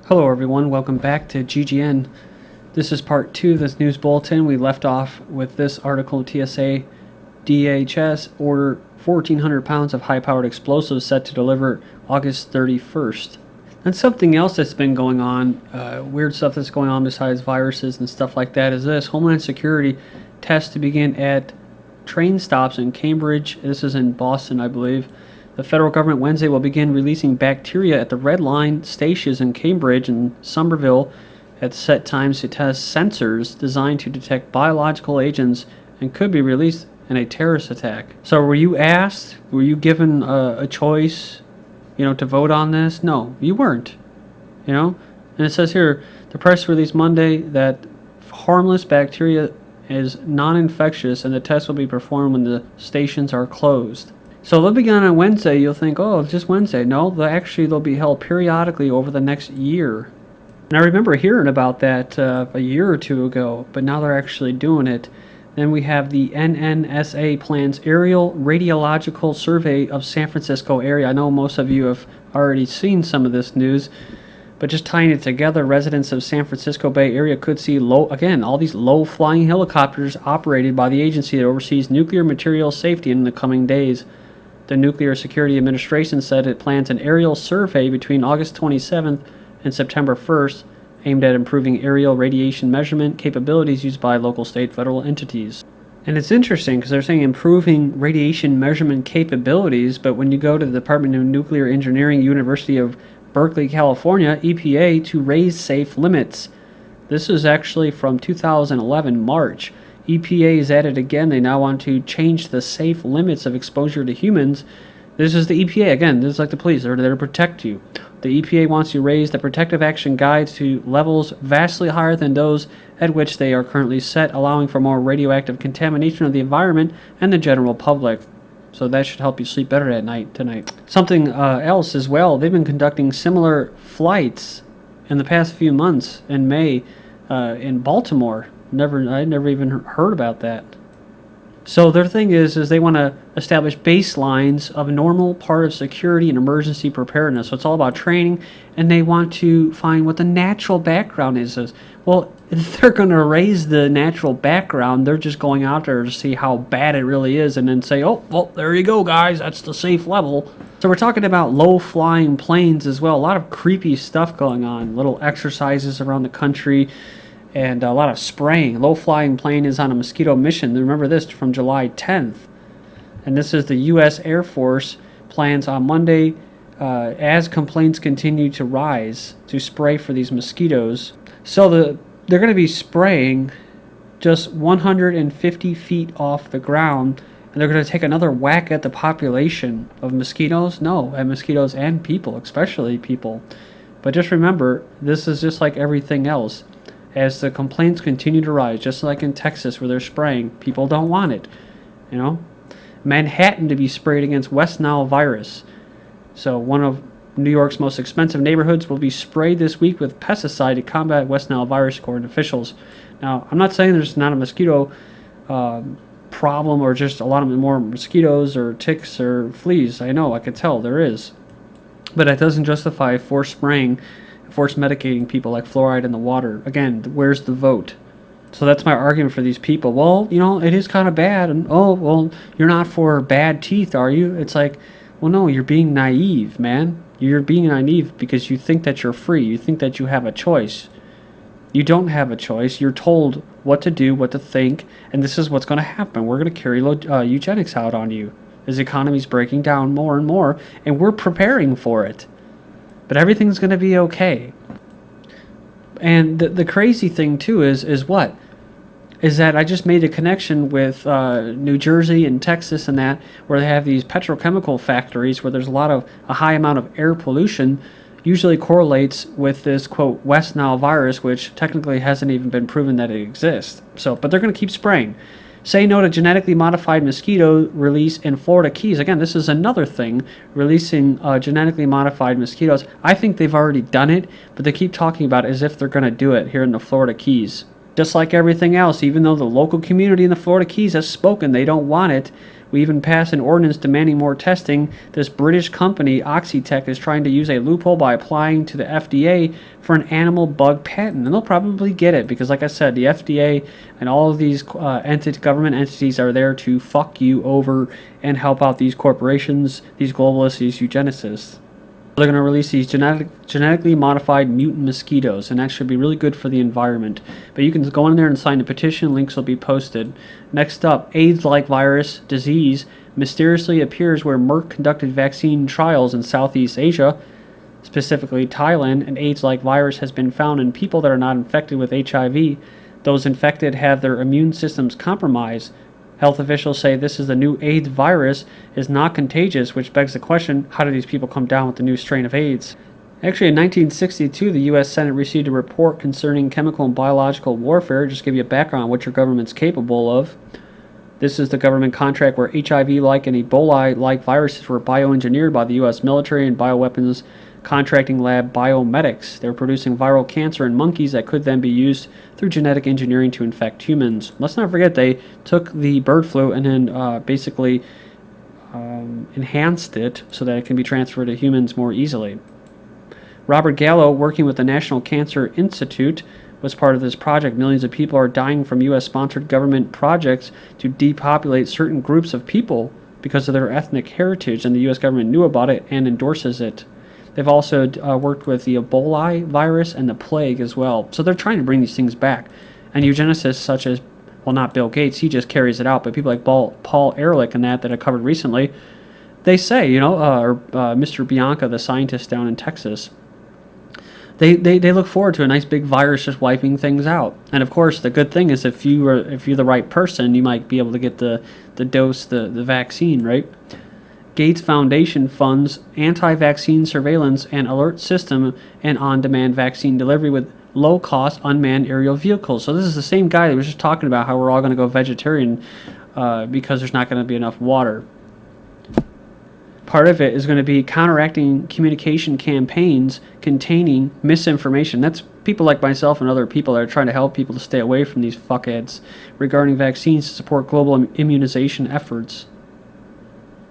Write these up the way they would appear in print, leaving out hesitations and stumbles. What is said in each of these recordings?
Hello everyone, welcome back to GGN. This is part 2 of this news bulletin. We left off with this article. TSA DHS ordered 1,400 pounds of high-powered explosives set to deliver August 31st. And something else that's been going on, weird stuff that's going on besides viruses and stuff like that, is this. Homeland Security tests to begin at train stops in Cambridge. This is in Boston, I believe. The federal government Wednesday will begin releasing bacteria at the Red Line stations in Cambridge and Somerville at set times to test sensors designed to detect biological agents and could be released in a terrorist attack. So were you given a choice, to vote on this? No, you weren't, And it says here, the press released Monday that harmless bacteria is non-infectious and the test will be performed when the stations are closed. So they'll begin on Wednesday. You'll think, oh, it's just Wednesday. No, they'll be held periodically over the next year. And I remember hearing about that a year or two ago, but now they're actually doing it. Then we have the NNSA plans aerial radiological survey of San Francisco area. I know most of you have already seen some of this news, but just tying it together, residents of San Francisco Bay Area could see all these low-flying helicopters operated by the agency that oversees nuclear material safety in the coming days. The Nuclear Security Administration said it plans an aerial survey between August 27th and September 1st aimed at improving aerial radiation measurement capabilities used by local, state, federal entities. And it's interesting because they're saying improving radiation measurement capabilities, but when you go to the Department of Nuclear Engineering, University of Berkeley, California, EPA, to raise safe limits. This is actually from 2011, March. EPA is at it again. They now want to change the safe limits of exposure to humans. This is the EPA. Again, this is like the police. They're there to protect you. The EPA wants to raise the protective action guides to levels vastly higher than those at which they are currently set, allowing for more radioactive contamination of the environment and the general public. So that should help you sleep better at night tonight. Something else as well, they've been conducting similar flights in the past few months in May in Baltimore. I never even heard about that. So their thing is they want to establish baselines of a normal part of security and emergency preparedness. So it's all about training, and they want to find what the natural background is. Well, if they're going to raise the natural background, they're just going out there to see how bad it really is and then say, oh, well, there you go, guys. That's the safe level. So we're talking about low-flying planes as well. A lot of creepy stuff going on. Little exercises around the country. And a lot of spraying. Low-flying plane is on a Mosquito mission. Remember this from July 10th. And this is the U.S. Air Force plans on Monday, as complaints continue to rise, to spray for these mosquitoes. So they're going to be spraying just 150 feet off the ground, and they're going to take another whack at the population of mosquitoes. No, at mosquitoes and people, especially people. But just remember, this is just like everything else. As the complaints continue to rise, just like in Texas where they're spraying, people don't want it, Manhattan to be sprayed against West Nile virus. So one of New York's most expensive neighborhoods will be sprayed this week with pesticide to combat West Nile virus, according to officials. Now, I'm not saying there's not a mosquito problem or just a lot of more mosquitoes or ticks or fleas. I know, I could tell there is. But that doesn't justify forced spraying, force medicating people like fluoride in the water. Again, where's the vote? So that's my argument for these people. Well, it is kind of bad. And, oh, well, you're not for bad teeth, are you? It's like, well, no, you're being naive, man. You're being naive because you think that you're free. You think that you have a choice. You don't have a choice. You're told what to do, what to think, and this is what's going to happen. We're going to carry eugenics out on you as the economy's breaking down more and more, and we're preparing for it. But everything's going to be okay. And the crazy thing, too, is what? Is that I just made a connection with New Jersey and Texas and that, where they have these petrochemical factories where there's a high amount of air pollution, usually correlates with this, quote, West Nile virus, which technically hasn't even been proven that it exists. But they're going to keep spraying. Say no to genetically modified mosquito release in Florida Keys. Again, this is another thing, releasing genetically modified mosquitoes. I think they've already done it, but they keep talking about it as if they're going to do it here in the Florida Keys. Just like everything else, even though the local community in the Florida Keys has spoken, they don't want it. We even passed an ordinance demanding more testing. This British company, Oxitec, is trying to use a loophole by applying to the FDA for an animal bug patent. And they'll probably get it because, like I said, the FDA and all of these government entities are there to fuck you over and help out these corporations, these globalists, these eugenicists. They're going to release these genetically modified mutant mosquitoes, and that should be really good for the environment. But you can go in there and sign the petition. Links will be posted. Next up, AIDS-like virus disease mysteriously appears where Merck conducted vaccine trials in Southeast Asia, specifically Thailand. An AIDS-like virus has been found in people that are not infected with HIV. Those infected have their immune systems compromised. Health officials say this is the new AIDS virus is not contagious, which begs the question, how do these people come down with the new strain of AIDS? Actually, in 1962, the U.S. Senate received a report concerning chemical and biological warfare. Just give you a background on what your government's capable of. This is the government contract where HIV-like and Ebola-like viruses were bioengineered by the U.S. military and bioweapons contracting lab Biomedics. They were producing viral cancer in monkeys that could then be used through genetic engineering to infect humans. Let's not forget they took the bird flu and then basically enhanced it so that it can be transferred to humans more easily. Robert Gallo, working with the National Cancer Institute, was part of this project. Millions of people are dying from U.S.-sponsored government projects to depopulate certain groups of people because of their ethnic heritage, and the U.S. government knew about it and endorses it. They've also worked with the Ebola virus and the plague as well. So they're trying to bring these things back. And eugenicists such as, well, not Bill Gates, he just carries it out, but people like Paul Ehrlich and that I covered recently, they say, or Mr. Bianca, the scientist down in Texas, they look forward to a nice big virus just wiping things out. And of course, the good thing is if you're the right person, you might be able to get the dose, the vaccine, right? Gates Foundation funds anti-vaccine surveillance and alert system and on-demand vaccine delivery with low-cost unmanned aerial vehicles. So this is the same guy that was just talking about how we're all going to go vegetarian because there's not going to be enough water. Part of it is going to be counteracting communication campaigns containing misinformation. That's people like myself and other people that are trying to help people to stay away from these fuckheads regarding vaccines to support global immunization efforts.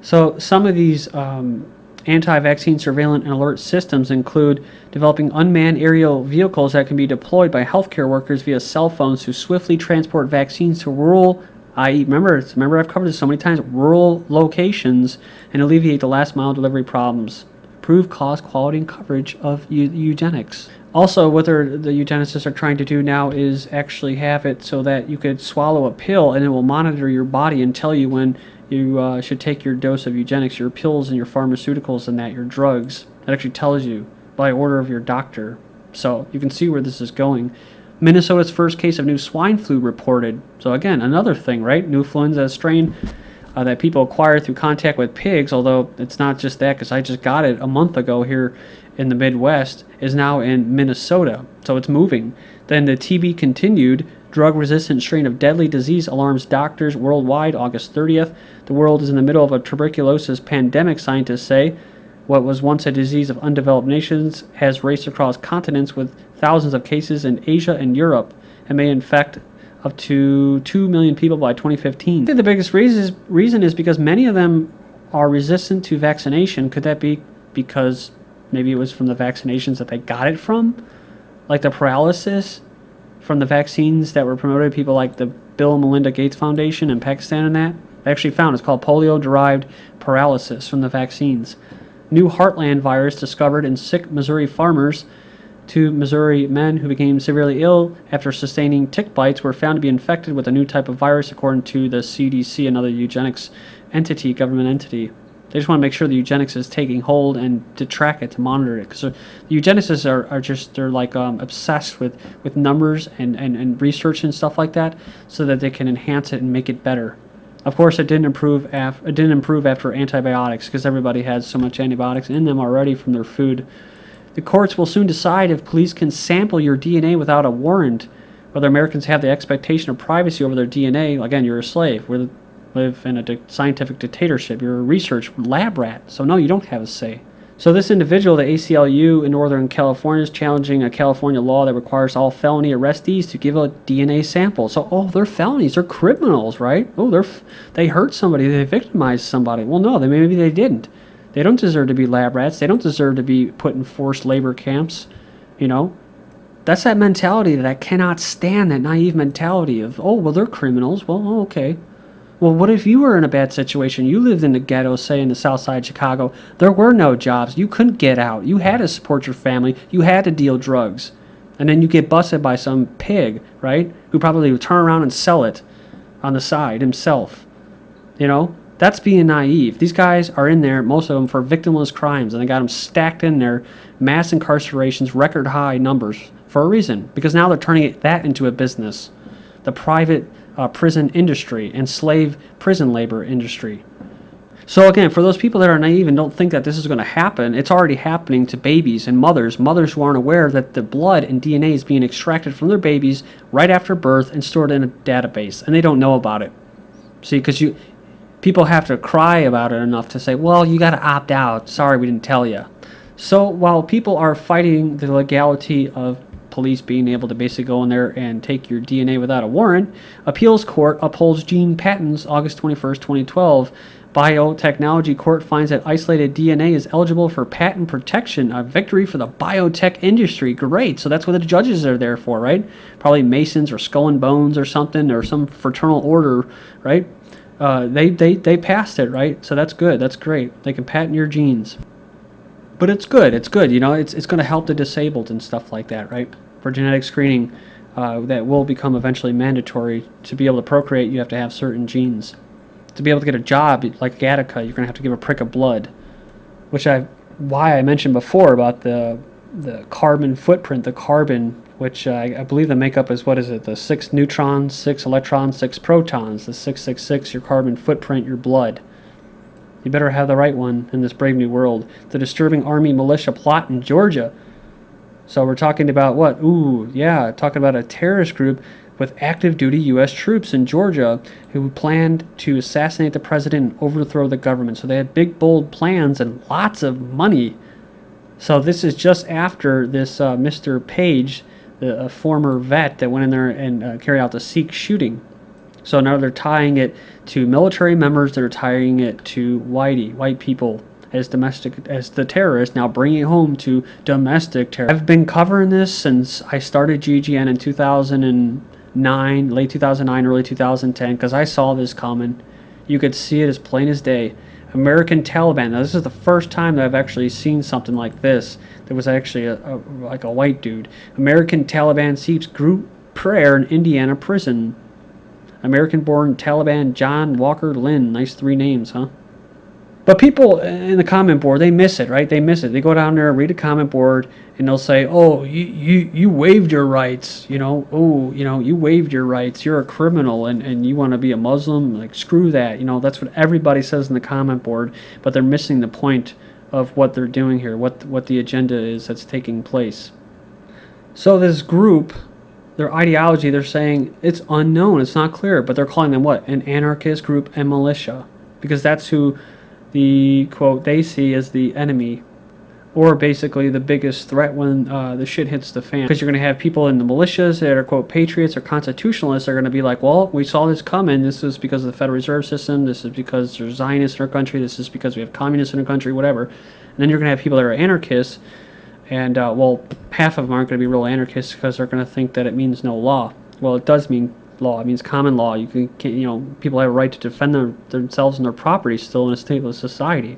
So some of these anti-vaccine surveillance and alert systems include developing unmanned aerial vehicles that can be deployed by healthcare workers via cell phones to swiftly transport vaccines to rural, remember I've covered this so many times, rural locations and alleviate the last mile delivery problems. Improve cost, quality, and coverage of eugenics. Also, what the eugenicists are trying to do now is actually have it so that you could swallow a pill and it will monitor your body and tell you when you should take your dose of eugenics, your pills and your pharmaceuticals and that, your drugs. It actually tells you by order of your doctor. So you can see where this is going. Minnesota's first case of new swine flu reported. So again, another thing, right? New influenza strain that people acquire through contact with pigs, although it's not just that because I just got it a month ago here in the Midwest, is now in Minnesota. So it's moving. Then the TB continued. Drug-resistant strain of deadly disease alarms doctors worldwide, August 30th. The world is in the middle of a tuberculosis pandemic, scientists say. What was once a disease of undeveloped nations has raced across continents with thousands of cases in Asia and Europe and may infect up to 2 million people by 2015. I think the biggest reason is because many of them are resistant to vaccination. Could that be because maybe it was from the vaccinations that they got it from? Like the paralysis from the vaccines that were promoted, people like the Bill and Melinda Gates Foundation in Pakistan and that. They actually found it's called polio-derived paralysis from the vaccines. New heartland virus discovered in sick Missouri farmers. 2 Missouri men who became severely ill after sustaining tick bites were found to be infected with a new type of virus, according to the CDC, another eugenics entity, government entity. They just want to make sure the eugenics is taking hold and to track it, to monitor it. Because the eugenicists they're like obsessed with numbers and research and stuff like that, so that they can enhance it and make it better. Of course, it didn't improve after antibiotics, because everybody has so much antibiotics in them already from their food. The courts will soon decide if police can sample your DNA without a warrant, whether Americans have the expectation of privacy over their DNA. Again, you're a slave. We live in a scientific dictatorship. You're a research lab rat. So no, you don't have a say. So this individual, the ACLU in Northern California, is challenging a California law that requires all felony arrestees to give a DNA sample. So, oh, they're felonies, they're criminals, right? Oh, they hurt somebody, they victimized somebody. Well, no, maybe they didn't. They don't deserve to be lab rats. They don't deserve to be put in forced labor camps. You know, that's that mentality that I cannot stand. That naive mentality of, oh, well, they're criminals. Well, okay. Well, what if you were in a bad situation? You lived in the ghetto, say in the south side of Chicago. There were no jobs. You couldn't get out. You had to support your family. You had to deal drugs. And then you get busted by some pig, right? Who probably would turn around and sell it on the side himself. You know? That's being naive. These guys are in there, most of them, for victimless crimes. And they got them stacked in there. Mass incarcerations, record high numbers. For a reason. Because now they're turning that into a business. The private prison industry and slave prison labor industry. So again, for those people that are naive and don't think that this is going to happen, it's already happening to babies and mothers who aren't aware that the blood and DNA is being extracted from their babies right after birth and stored in a database, and they don't know about it. See, because people have to cry about it enough to say, well, you got to opt out. Sorry, we didn't tell you. So while people are fighting the legality of police being able to basically go in there and take your DNA without a warrant, appeals court upholds gene patents August 21st, 2012. Biotechnology court finds that isolated DNA is eligible for patent protection, a victory for the biotech industry. Great. So that's what the judges are there for, right? Probably Masons or Skull and Bones or something, or some fraternal order, right? They passed it, right? So that's good. That's great. They can patent your genes. But it's good. It's good. You know, it's going to help the disabled and stuff like that, right? For genetic screening, that will become eventually mandatory. To be able to procreate, you have to have certain genes. To be able to get a job like Gattaca, you're going to have to give a prick of blood, why I mentioned before about the carbon footprint, the carbon, which I believe the makeup is, what is it, the 6 neutrons, 6 electrons, 6 protons, the 666, your carbon footprint, your blood. You better have the right one in this brave new world. The disturbing army militia plot in Georgia. So we're talking about what? Ooh, yeah, talking about a terrorist group with active duty U.S. troops in Georgia who planned to assassinate the president and overthrow the government. So they had big, bold plans and lots of money. So this is just after this Mr. Page, a former vet that went in there and carried out the Sikh shooting. So now they're tying it to military members. They're tying it to white people as the terrorists. Now bringing it home to domestic terror. I've been covering this since I started GGN in 2009, late 2009, early 2010, because I saw this coming. You could see it as plain as day. American Taliban. Now this is the first time that I've actually seen something like this. There was actually like a white dude. American Taliban Sikhs group prayer in Indiana prison. American-born Taliban John Walker Lynn. Nice 3 names, huh? But people in the comment board, they miss it, right? They miss it. They go down there, read a comment board, and they'll say, oh, you waived your rights, you know. Oh, you know, you waived your rights. You're a criminal, and you want to be a Muslim. Like, screw that. You know, that's what everybody says in the comment board, but they're missing the point of what they're doing here, what the agenda is that's taking place. So this group, their ideology, they're saying it's unknown, it's not clear, but they're calling them what? An anarchist group and militia, because that's who the, quote, they see as the enemy, or basically the biggest threat when the shit hits the fan. Because you're going to have people in the militias that are, quote, patriots or constitutionalists are going to be like, well, we saw this coming. This is because of the Federal Reserve System. This is because there's Zionists in our country. This is because we have communists in our country, whatever. And then you're going to have people that are anarchists. And, well, half of them aren't going to be real anarchists because they're going to think that it means no law. Well, it does mean law. It means common law. You know, people have a right to defend themselves and their property still in a stateless society.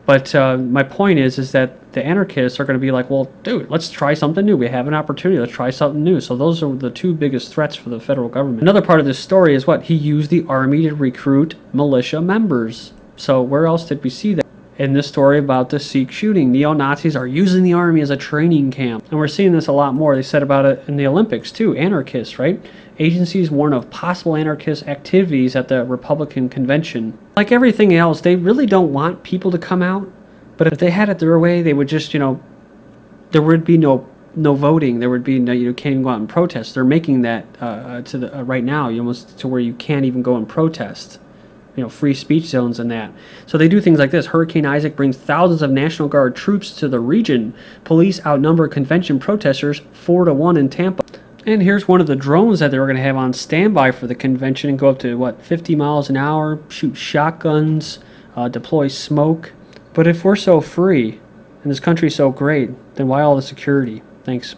But my point is that the anarchists are going to be like, well, dude, let's try something new. We have an opportunity. Let's try something new. So those are the 2 biggest threats for the federal government. Another part of this story is what? He used the army to recruit militia members. So where else did we see that? In this story about the Sikh shooting, neo-Nazis are using the army as a training camp. And we're seeing this a lot more. They said about it in the Olympics too, anarchists, right? Agencies warn of possible anarchist activities at the Republican convention. Like everything else, they really don't want people to come out. But if they had it their way, they would just, you know, there would be no voting. There would be no, you can't even go out and protest. They're making that right now, almost to where you can't even go and protest. free speech zones and that. So they do things like this. Hurricane Isaac brings thousands of National Guard troops to the region. Police outnumber convention protesters 4-1 in Tampa. And here's one of the drones that they were going to have on standby for the convention and go up to, 50 miles an hour, shoot shotguns, deploy smoke. But if we're so free and this country's so great, then why all the security? Thanks.